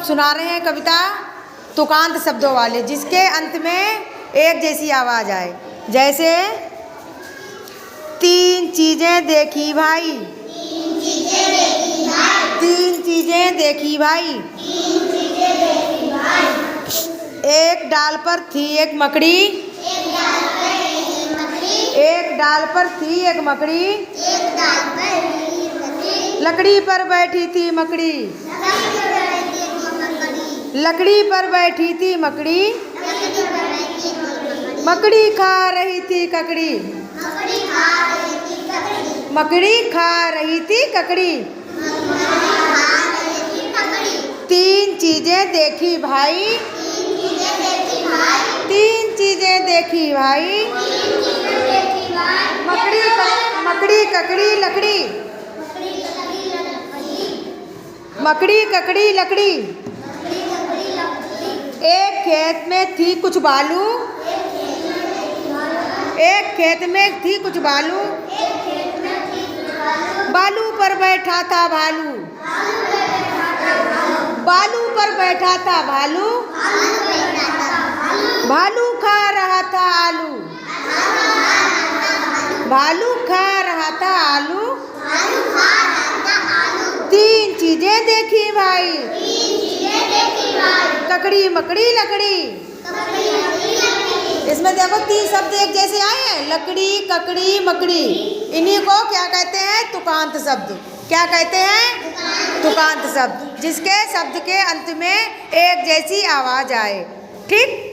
सुना रहे हैं कविता तुकांत शब्दों वाले, जिसके अंत में एक जैसी आवाज़ आए। जैसे तीन चीज़ें देखी भाई, तीन चीज़ें देखी भाई, एक डाल पर थी एक मकड़ी, एक डाल पर थी एक मकड़ी, लकड़ी पर बैठी थी मकड़ी, लकड़ी पर बैठी थी मकड़ी, मकड़ी खा रही थी ककड़ी, मकड़ी खा रही थी ककड़ी। तीन चीजें देखी भाई, तीन चीजें देखी भाई, मकड़ी मकड़ी ककड़ी लकड़ी, मकड़ी ककड़ी लकड़ी। एक खेत में थी कुछ बालू, एक खेत में थी कुछ बालू, बालू पर बैठा था भालू, बालू पर बैठा था भालू, भालू खा रहा था आलू, भालू खा रहा था आलू। तीन चीजें देखी भाई, ककड़ी मकड़ी लकड़ी। इसमें देखो तीन शब्द एक जैसे आए हैं, लकड़ी ककड़ी मकड़ी। इन्हीं को क्या कहते हैं? तुकांत शब्द। क्या कहते हैं? तुकांत शब्द, जिसके शब्द के अंत में एक जैसी आवाज आए। ठीक।